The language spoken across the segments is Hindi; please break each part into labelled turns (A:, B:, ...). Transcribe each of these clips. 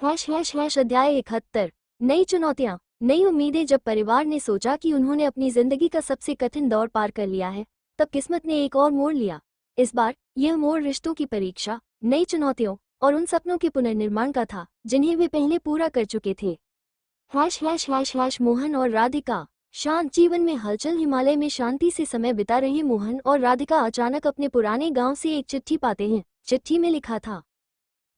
A: अध्याय 71। नई चुनौतियां, नई उम्मीदें। जब परिवार ने सोचा कि उन्होंने अपनी जिंदगी का सबसे कठिन दौर पार कर लिया है, तब किस्मत ने एक और मोड़ लिया। इस बार यह मोड़ रिश्तों की परीक्षा, नई चुनौतियों और उन सपनों के पुनर्निर्माण का था जिन्हें वे पहले पूरा कर चुके थे। मोहन और राधिका। शांत जीवन में हलचल। हिमालय में शांति से समय बिता रहे मोहन और राधिका अचानक अपने पुराने गांव से एक चिट्ठी पाते हैं। चिट्ठी में लिखा था,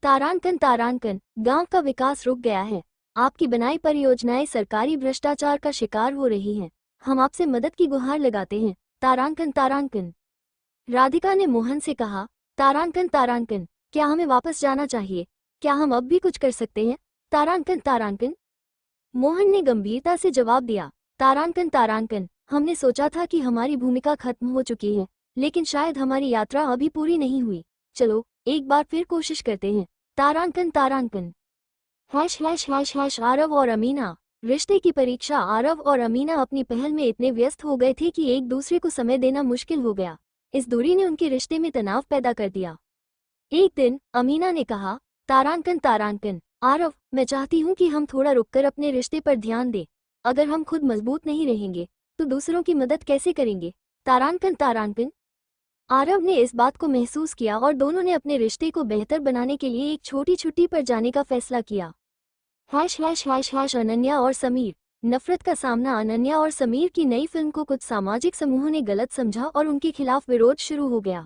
A: तारांकन तारांकन, गांव का विकास रुक गया है। आपकी बनाई परियोजनाएं सरकारी भ्रष्टाचार का शिकार हो रही हैं। हम आपसे मदद की गुहार लगाते हैं। तारांकन तारांकन। राधिका ने मोहन से कहा, तारांकन तारांकन, क्या हमें वापस जाना चाहिए? क्या हम अब भी कुछ कर सकते हैं? तारांकन तारांकन। मोहन ने गंभीरता से जवाब दिया, तारांकन तारांकन, हमने सोचा था कि हमारी भूमिका खत्म हो चुकी है, लेकिन शायद हमारी यात्रा अभी पूरी नहीं हुई। चलो एक बार फिर कोशिश करते हैं। तारांकन तारांकन। आरव और अमीना। रिश्ते की परीक्षा। आरव और अमीना अपनी पहल में इतने व्यस्त हो गए थे कि एक दूसरे को समय देना मुश्किल हो गया। इस दूरी ने उनके रिश्ते में तनाव पैदा कर दिया। एक दिन अमीना ने कहा, तारांकन तारांकन, आरव, मैं चाहती हूँ कि हम थोड़ा रुककर अपने रिश्ते पर ध्यान दें। अगर हम खुद मजबूत नहीं रहेंगे तो दूसरों की मदद कैसे करेंगे? तारांकन तारांकन। आरव ने इस बात को महसूस किया और दोनों ने अपने रिश्ते को बेहतर बनाने के लिए एक छोटी छुट्टी पर जाने का फैसला किया। अनन्या और समीर। नफरत का सामना। अनन्या और समीर की नई फिल्म को कुछ सामाजिक समूहों ने गलत समझा और उनके खिलाफ विरोध शुरू हो गया।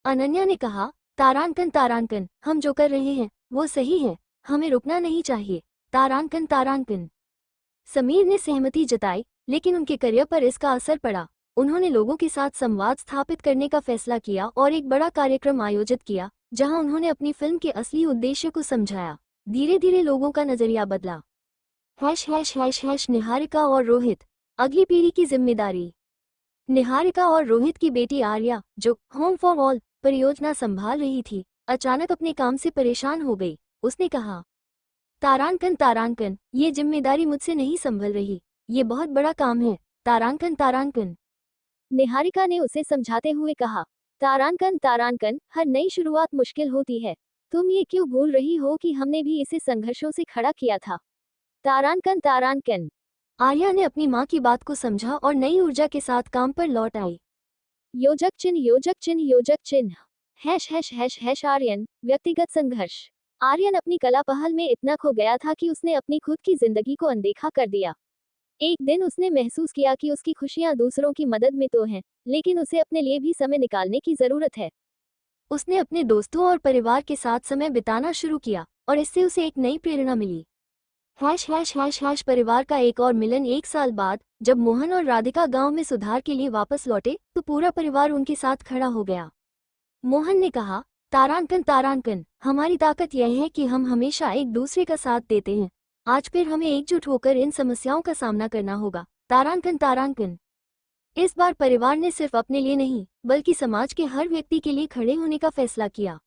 A: अनन्या ने कहा, तारांकन तारांकन, हम जो कर रहे हैं वो सही है, हमें रुकना नहीं चाहिए। तारांकन तारांकन। समीर ने सहमति जताई, लेकिन उनके करियर पर इसका असर पड़ा। उन्होंने लोगों के साथ संवाद स्थापित करने का फैसला किया और एक बड़ा कार्यक्रम आयोजित किया जहां उन्होंने अपनी फिल्म के असली उद्देश्य को समझाया। धीरे धीरे लोगों का नजरिया बदला। निहारिका और रोहित। अगली पीढ़ी की जिम्मेदारी। निहारिका और रोहित की बेटी आर्या, जो होम फॉर ऑल परियोजना संभाल रही थी, अचानक अपने काम से परेशान हो गई। उसने कहा, तारांकन तारांकन, ये जिम्मेदारी मुझसे नहीं संभल रही, ये बहुत बड़ा काम है। तारांकन तारांकन। निहारिका ने उसे समझाते हुए कहा, तारांकन तारांकन, हर नई शुरुआत मुश्किल होती है। तुम ये क्यों भूल रही हो कि हमने भी इसे संघर्षों से खड़ा किया था? तारांकन तारांकन। आर्या ने अपनी माँ की बात को समझा और नई ऊर्जा के साथ काम पर लौट आई। योजक चिन्ह योजक चिन्ह योजक चिन्ह। आर्यन। व्यक्तिगत संघर्ष। आर्यन अपनी कला पहल में इतना खो गया था कि उसने अपनी खुद की जिंदगी को अनदेखा कर दिया। एक दिन उसने महसूस किया कि उसकी खुशियां दूसरों की मदद में तो हैं, लेकिन उसे अपने लिए भी समय निकालने की जरूरत है। उसने अपने दोस्तों और परिवार के साथ समय बिताना शुरू किया और इससे उसे एक नई प्रेरणा मिली। परिवार का एक और मिलन। एक साल बाद जब मोहन और राधिका गांव में सुधार के लिए वापस लौटे तो पूरा परिवार उनके साथ खड़ा हो गया। मोहन ने कहा, तारांकन तारांकन, हमारी ताकत यह है कि हम हमेशा एक दूसरे का साथ देते हैं। आज फिर हमें एकजुट होकर इन समस्याओं का सामना करना होगा। तारांकन तारांकन। इस बार परिवार ने सिर्फ अपने लिए नहीं बल्कि समाज के हर व्यक्ति के लिए खड़े होने का फैसला किया।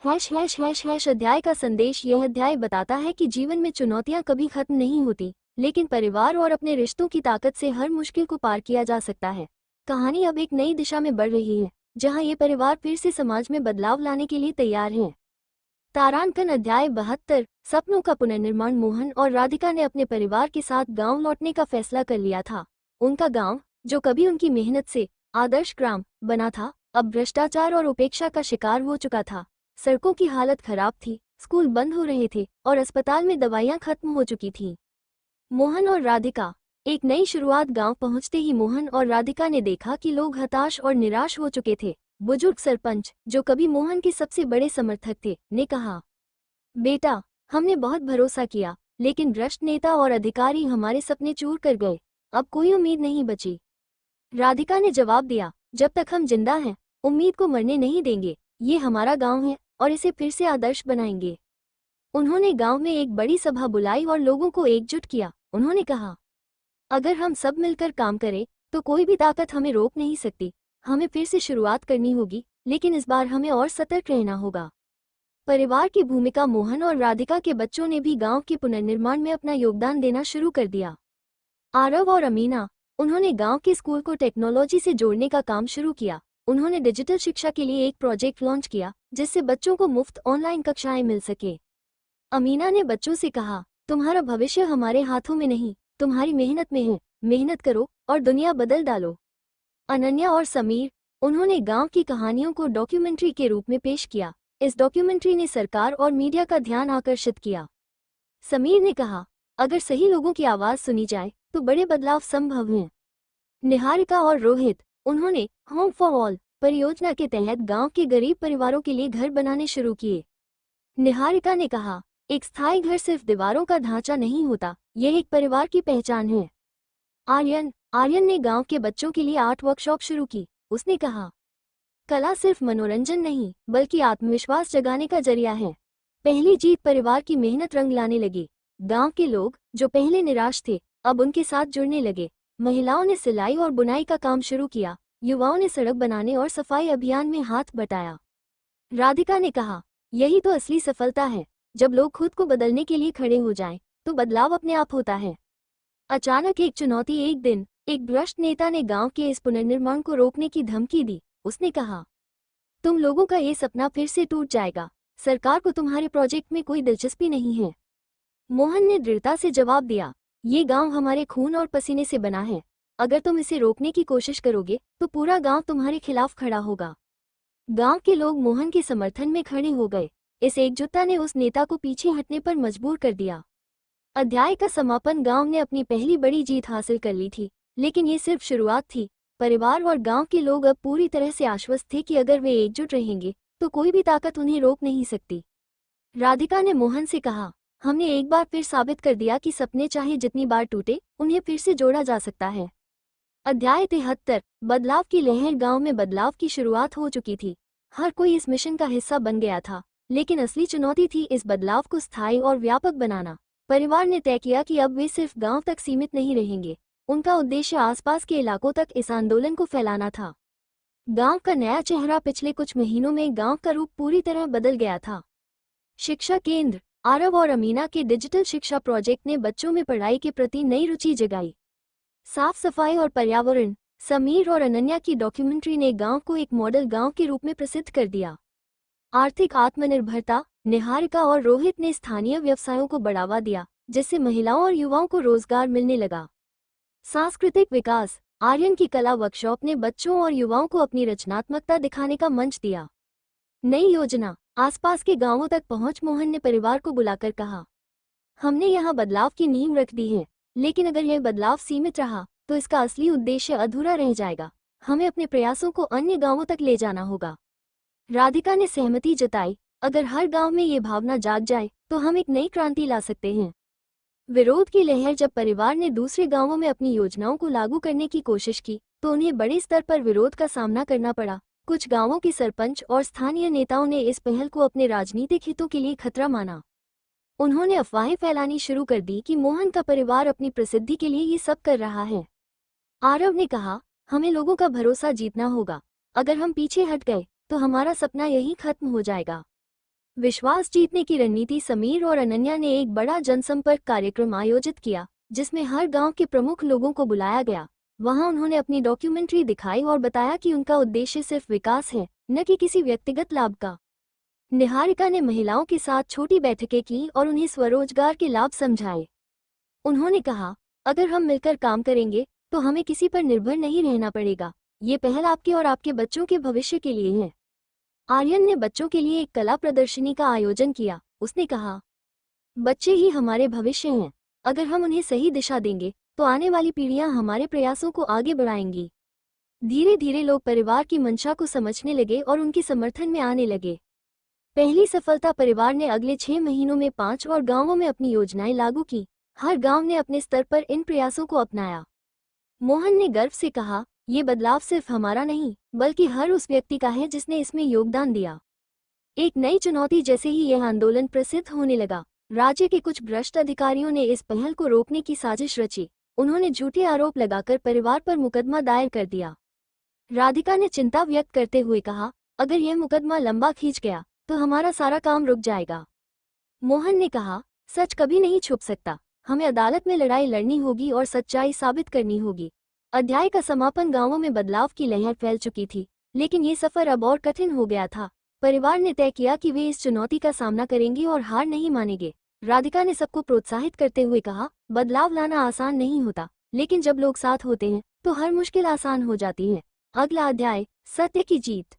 A: अध्याय का संदेश। यह अध्याय बताता है कि जीवन में चुनौतियां कभी खत्म नहीं होती, लेकिन परिवार और अपने रिश्तों की ताकत से हर मुश्किल को पार किया जा सकता है। कहानी अब एक नई दिशा में बढ़ रही है, जहां ये परिवार फिर से समाज में बदलाव लाने के लिए तैयार है। तारांकन। अध्याय 72। सपनों का पुनर्निर्माण। मोहन और राधिका ने अपने परिवार के साथ गांव लौटने का फैसला कर लिया था। उनका गांव, जो कभी उनकी मेहनत से आदर्श ग्राम बना था, अब भ्रष्टाचार और उपेक्षा का शिकार हो चुका था। सड़कों की हालत खराब थी, स्कूल बंद हो रहे थे और अस्पताल में दवाइयां खत्म हो चुकी थीं। मोहन और राधिका। एक नई शुरुआत। गांव पहुंचते ही मोहन और राधिका ने देखा कि लोग हताश और निराश हो चुके थे। बुजुर्ग सरपंच, जो कभी मोहन के सबसे बड़े समर्थक थे, ने कहा, बेटा, हमने बहुत भरोसा किया, लेकिन भ्रष्ट नेता और अधिकारी हमारे सपने चूर कर गए। अब कोई उम्मीद नहीं बची। राधिका ने जवाब दिया, जब तक हम जिंदा हैं, उम्मीद को मरने नहीं देंगे। ये हमारा गांव है और इसे फिर से आदर्श बनाएंगे। उन्होंने गांव में एक बड़ी सभा बुलाई और लोगों को एकजुट किया। उन्होंने कहा, अगर हम सब मिलकर काम करें तो कोई भी ताकत हमें रोक नहीं सकती। हमें फिर से शुरुआत करनी होगी, लेकिन इस बार हमें और सतर्क रहना होगा। परिवार की भूमिका। मोहन और राधिका के बच्चों ने भी गांव के पुनर्निर्माण में अपना योगदान देना शुरू कर दिया। आरव और अमीना। उन्होंने गांव के स्कूल को टेक्नोलॉजी से जोड़ने का काम शुरू किया। उन्होंने डिजिटल शिक्षा के लिए एक प्रोजेक्ट लॉन्च किया जिससे बच्चों को मुफ्त ऑनलाइन कक्षाएं मिल सके। अमीना ने बच्चों से कहा, तुम्हारा भविष्य हमारे हाथों में नहीं, तुम्हारी मेहनत में है। मेहनत करो और दुनिया बदल डालो। अनन्या और समीर, उन्होंने गांव की कहानियों को डॉक्यूमेंट्री के रूप में पेश किया। इस डॉक्यूमेंट्री ने सरकार और मीडिया का ध्यान आकर्षित किया। समीर ने कहा, अगर सही लोगों की आवाज सुनी जाए तो बड़े बदलाव संभव हैं। निहारिका और रोहित, उन्होंने होम फॉर ऑल परियोजना के तहत गांव के गरीब परिवारों के लिए घर बनाने शुरू किए। निहारिका ने कहा, एक स्थायी घर सिर्फ दीवारों का ढांचा नहीं होता, यह एक परिवार की पहचान है। आर्यन ने गांव के बच्चों के लिए आर्ट वर्कशॉप शुरू की। उसने कहा, कला सिर्फ मनोरंजन नहीं बल्कि आत्मविश्वास जगाने का जरिया है। पहली जीत परिवार की मेहनत रंग लाने लगी। गांव के लोग जो पहले निराश थे अब उनके साथ जुड़ने लगे। महिलाओं ने सिलाई और बुनाई का काम शुरू किया। युवाओं ने सड़क बनाने और सफाई अभियान में हाथ बटाया। राधिका ने कहा, यही तो असली सफलता है। जब लोग खुद को बदलने के लिए खड़े हो जाएं, तो बदलाव अपने आप होता है। अचानक एक चुनौती। एक दिन एक भ्रष्ट नेता ने गांव के इस पुनर्निर्माण को रोकने की धमकी दी। उसने कहा, तुम लोगों का ये सपना फिर से टूट जाएगा। सरकार को तुम्हारे प्रोजेक्ट में कोई दिलचस्पी नहीं है। मोहन ने दृढ़ता से जवाब दिया, ये गांव हमारे खून और पसीने से बना है। अगर तुम इसे रोकने की कोशिश करोगे तो पूरा गांव तुम्हारे खिलाफ खड़ा होगा। गांव के लोग मोहन के समर्थन में खड़े हो गए। इस एकजुटता ने उस नेता को पीछे हटने पर मजबूर कर दिया। अध्याय का समापन। गांव ने अपनी पहली बड़ी जीत हासिल कर ली थी, लेकिन ये सिर्फ शुरुआत थी। परिवार और गांव के लोग अब पूरी तरह से आश्वस्त थे कि अगर वे एकजुट रहेंगे तो कोई भी ताकत उन्हें रोक नहीं सकती। राधिका ने मोहन से कहा, हमने एक बार फिर साबित कर दिया कि सपने चाहे जितनी बार टूटे उन्हें फिर से जोड़ा जा सकता है। अध्याय 73। बदलाव की लहर। गांव में बदलाव की शुरुआत हो चुकी थी। हर कोई इस मिशन का हिस्सा बन गया था, लेकिन असली चुनौती थी इस बदलाव को स्थायी और व्यापक बनाना। परिवार ने तय किया कि अब वे सिर्फ गांव तक सीमित नहीं रहेंगे। उनका उद्देश्य आसपास के इलाकों तक इस आंदोलन को फैलाना था। गांव का नया चेहरा। पिछले कुछ महीनों में गांव का रूप पूरी तरह बदल गया था। शिक्षा केंद्र। आरव और अमीना के डिजिटल शिक्षा प्रोजेक्ट ने बच्चों में पढ़ाई के प्रति नई रुचि जगाई। साफ सफाई और पर्यावरण। समीर और अनन्या की डॉक्यूमेंट्री ने गांव को एक मॉडल गांव के रूप में प्रसिद्ध कर दिया। आर्थिक आत्मनिर्भरता। निहारिका और रोहित ने स्थानीय व्यवसायों को बढ़ावा दिया, जिससे महिलाओं और युवाओं को रोजगार मिलने लगा। सांस्कृतिक विकास। आर्यन की कला वर्कशॉप ने बच्चों और युवाओं को अपनी रचनात्मकता दिखाने का मंच दिया। नई योजना। आसपास के गांवों तक पहुंच। मोहन ने परिवार को बुलाकर कहा, हमने यहाँ बदलाव की नींव रख दी है, लेकिन अगर यह बदलाव सीमित रहा तो इसका असली उद्देश्य अधूरा रह जाएगा। हमें अपने प्रयासों को अन्य गांवों तक ले जाना होगा। राधिका ने सहमति जताई, अगर हर गांव में ये भावना जाग जाए तो हम एक नई क्रांति ला सकते हैं। विरोध की लहर। जब परिवार ने दूसरे गांवों में अपनी योजनाओं को लागू करने की कोशिश की तो उन्हें बड़े स्तर पर विरोध का सामना करना पड़ा। कुछ गांवों के सरपंच और स्थानीय नेताओं ने इस पहल को अपने राजनीतिक हितों के लिए खतरा माना। उन्होंने अफवाहें फैलानी शुरू कर दी कि मोहन का परिवार अपनी प्रसिद्धि के लिए ये सब कर रहा है। आरव ने कहा, हमें लोगों का भरोसा जीतना होगा। अगर हम पीछे हट गए तो हमारा सपना यहीं खत्म हो जाएगा। विश्वास जीतने की रणनीति। समीर और अनन्या ने एक बड़ा जनसंपर्क कार्यक्रम आयोजित किया, जिसमें हर गांव के प्रमुख लोगों को बुलाया गया। वहां उन्होंने अपनी डॉक्यूमेंट्री दिखाई और बताया कि उनका उद्देश्य सिर्फ विकास है, न कि किसी व्यक्तिगत लाभ का। निहारिका ने महिलाओं के साथ छोटी बैठकें की और उन्हें स्वरोजगार के लाभ समझाए। उन्होंने कहा, अगर हम मिलकर काम करेंगे तो हमें किसी पर निर्भर नहीं रहना पड़ेगा। ये पहल आपके और आपके बच्चों के भविष्य के लिए है। आर्यन ने बच्चों के लिए एक कला प्रदर्शनी का आयोजन किया। उसने कहा, बच्चे ही हमारे भविष्य हैं। अगर हम उन्हें सही दिशा देंगे तो आने वाली पीढ़ियां हमारे प्रयासों को आगे बढ़ाएंगी। धीरे धीरे लोग परिवार की मंशा को समझने लगे और उनके समर्थन में आने लगे। पहली सफलता। परिवार ने अगले 6 महीनों में 5 और गांवों में अपनी योजनाएं लागू की। हर गांव ने अपने स्तर पर इन प्रयासों को अपनाया। मोहन ने गर्व से कहा, ये बदलाव सिर्फ हमारा नहीं बल्कि हर उस व्यक्ति का है जिसने इसमें योगदान दिया। एक नई चुनौती। जैसे ही यह आंदोलन प्रसिद्ध होने लगा, राज्य के कुछ भ्रष्ट अधिकारियों ने इस पहल को रोकने की साजिश रची। उन्होंने झूठे आरोप लगाकर परिवार पर मुकदमा दायर कर दिया। राधिका ने चिंता व्यक्त करते हुए कहा, अगर यह मुकदमा लंबा खींच गया तो हमारा सारा काम रुक जाएगा। मोहन ने कहा, सच कभी नहीं छुप सकता। हमें अदालत में लड़ाई लड़नी होगी और सच्चाई साबित करनी होगी। अध्याय का समापन। गांवों में बदलाव की लहर फैल चुकी थी, लेकिन ये सफर अब और कठिन हो गया था। परिवार ने तय किया कि वे इस चुनौती का सामना करेंगे और हार नहीं मानेंगे। राधिका ने सबको प्रोत्साहित करते हुए कहा, बदलाव लाना आसान नहीं होता, लेकिन जब लोग साथ होते हैं तो हर मुश्किल आसान हो जाती है। अगला अध्याय, सत्य की जीत।